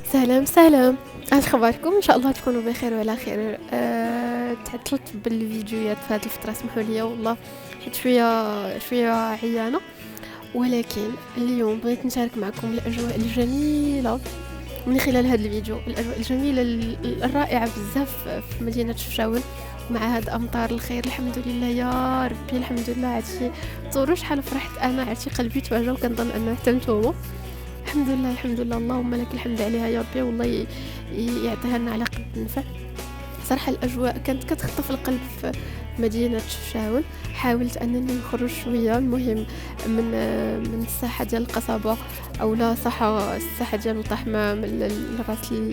سلام سلام، اش اخباركم؟ ان شاء الله تكونوا بخير وعلى خير. تعطلت بالفيديوهات في هذه الفتره، سمحوا لي والله، حيت شويه عيانه. ولكن اليوم بغيت نشارك معكم الاجواء الجميله من خلال هذا الفيديو، الاجواء الجميله الرائعه بزاف في مدينه شفشاون مع هاد امطار الخير. الحمد لله يا ربي، الحمد لله. هادشي تصوروا شحال فرحت انا، عرفتي قلبي توجع، وكنظن انه حتى نتوما. الحمد لله الحمد لله، اللهم لك الحمد عليها يا ربي، والله يعطيها لنا على قد النفع. صراحة الأجواء كانت كتخطف القلب في مدينة شفشاون. حاولت أنني نخرج شوية، المهم من الساحة ديال القصبة، أو لا صح الساحة ديال الطحمام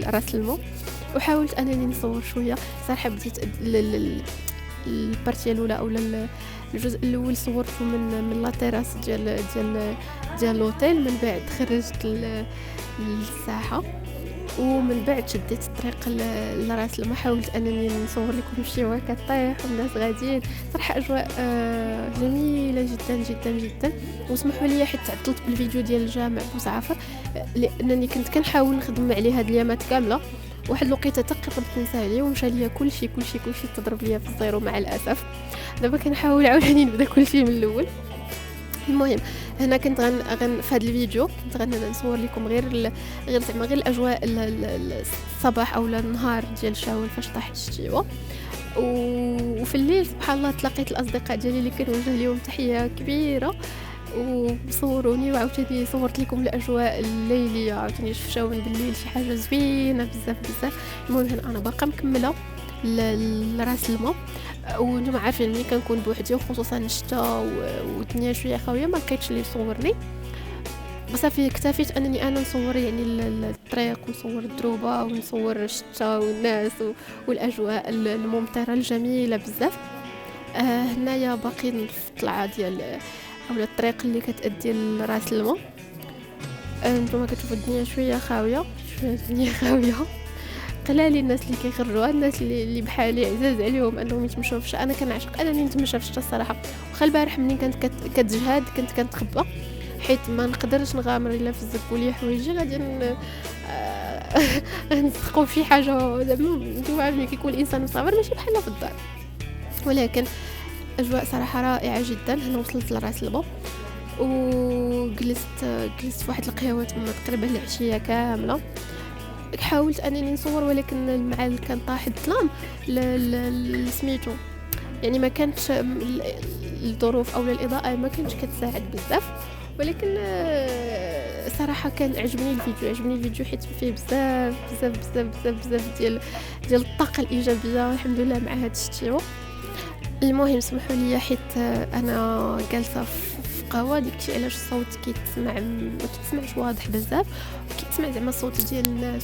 راس المو، وحاولت أنني نصور شوية. صراحة بديت البارتيه الأولى أو الجزء الأول صورته من لا تيراس ديال لوتيل. من بعد خرجت للساحة، ومن بعد شديت الطريق لراس الماء. حاولت انني نصور لكم الشيوه كطيح والناس غاديين. صراحه اجواء جميله جدا جدا جدا. واسمحوا لي حيت تعطلت بالفيديو ديال الجامع بوزعافر، لانني كنت كنحاول نخدم عليه هاد الايامات كامله. واحد الوقيته قربت ننسى عليه ومشى ليا كلشي تضرب ليا في الزيرو مع الاسف. دابا كنحاول عاوتاني نبدا كلشي من الاول. المهم، هنا كنت في هذا الفيديو كنت نصور لكم غير الاجواء الصباح او النهار ديال شاول فاش طاحت الشتيوه. وفي الليل سبحان الله تلاقيت الاصدقاء ديالي اللي كنوجه لهم تحيه كبيره، وصوروني، وعاوتاني صورت لكم الاجواء الليليه. عاوتاني شفشاون بالليل شي حاجه زوينه بزاف بزاف. المهم هنا انا باقا مكمله لراس الماء، وانتم عارفين ملي كنكون بوحدي وخصوصا الشتاء والدنيا شويه خاويه ما لقيتش اللي يصورني. بصافي اكتفيت انني انا نصور يعني الطريق، ونصور الدروبه، ونصور الشتاء والناس والاجواء الممطره الجميله بزاف. هنايا باقيين في الطلعه ديال او الطريق اللي كتادي لراس الماء. نتوما كتشوفوا الدنيا شويه خاويه، قلال الناس اللي كيخرجوا، الناس اللي بحالي عزاز عليهم انهم يتمشوا في الشتا. انا كنعشق انني نتمشى في الشتا الصراحه. واخا البارح ملي كانت كتجهاد كنت كنتخبى، حيت ما نقدرش نغامر الا في الزبوليه حوايجي غادي نسقوا في حاجه. زعما نتوما عارفين كيكون الانسان مصابر ماشي بحال في الدار. ولكن اجواء صراحه رائعه جدا. هنا وصلت لراس الباب وجلست في واحد القهوه تما تقريبا العشيه كامله. حاولت انني نصور، ولكن المعال كان طاح الظلام سميتو، يعني ما كانتش الظروف او الاضاءه ما كانتش كتساعد بزاف. ولكن صراحه كان عجبني الفيديو حيت فيه بزاف ديال الطاقه الايجابيه الحمد لله مع هاد الشتيوه. المهم سمحوا لي حيت انا جالسه في قهوه، داكشي علاش الصوت ما كيتسمعش واضح بزاف، كيتسمع زعما الصوت ديال الناس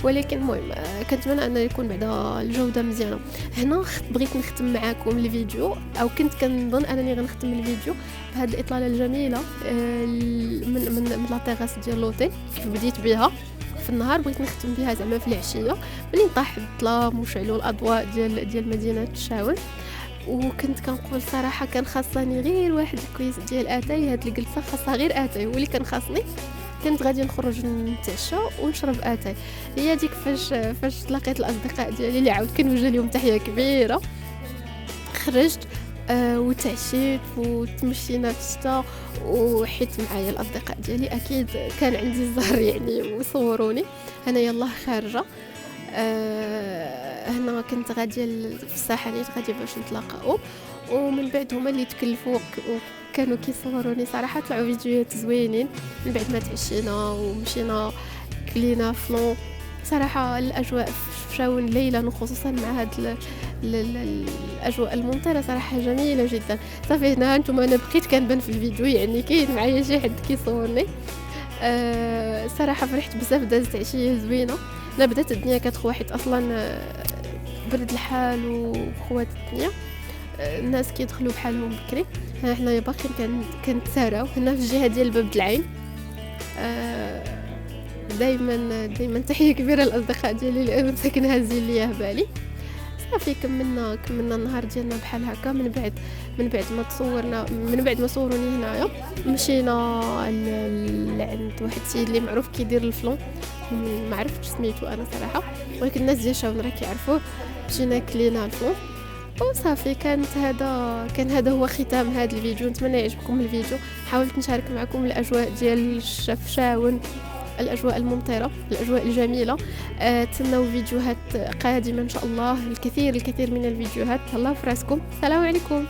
ولكن المهم كنتمنى ان يكون بعدا الجوده مزيانه. هنا بغيت نختم معاكم الفيديو، او كنت كنظن انني غنختم الفيديو بهذه الاطلاله الجميله من لا تيغاس ديال لوتيل. كيف بديت بها في النهار بغيت نختم بها زعما في العشيه ملي طاح الظلام وشعلوا الاضواء ديال مدينه شاون. وكنت كنقول صراحه كان خاصني غير واحد الكويس ديال اتاي. هاد الجلسه خاصها غير اتاي، هو اللي كان خاصني. كنت غادي نخرج نتعشى ونشرب اتاي. هي ديك فاش لقيت الاصدقاء ديالي اللي عاود كنوجه لهم تحيه كبيره، خرجت وتعشيت وتمشينا في الشتا، وحيت معايا الاصدقاء ديالي اكيد كان عندي الزهر يعني وصوروني. انا يلا خارجه. هنا كنت غاديه في الساحه نيت غاديه باش نتلاقاو، ومن بعد هما اللي تكلفوا وكانوا كيصوروني. صراحه طلعوا فيديوهات زوينين. من بعد ما تعشينا ومشينا كلينا فلون. صراحه الاجواء في شاون ليلا وخصوصا مع هاد الاجواء الممطره صراحه جميله جدا. صافي هنا نتوما انا بقيت كنبان في الفيديو، يعني كاين معايا شي حد كيصورني. صراحه فرحت بزاف، دازت عشيه زوينه. لا بدات الدنيا كتخوى حيت اصلا برد الحال وخوات الدنيا، الناس كيدخلوا بحالهم بكري. حنايا باقيين كنتساراو هنا في الجهه ديال باب العين. دائما تحيه كبيره للاصدقاء ديالي اللي مساكن هازين ليا بالي. صافي كملنا النهار ديالنا بحال هكا. من بعد ما تصورنا، من بعد ما صوروني هنايا مشينا عند واحد السيد اللي معروف كيدير الفلون. ما عرفتش سميتو انا صراحه، ولكن الناس ديال شاون راه كيعرفوه. مشينا كلينا الفطور وصافي. كان هذا هو ختام هذا الفيديو. نتمنى يعجبكم الفيديو. حاولت نشارك معكم الاجواء ديال الشيف شاون، الاجواء الممطره، الاجواء الجميله. تسناو فيديوهات قادمه ان شاء الله، الكثير من الفيديوهات. الله في راسكم، السلام عليكم.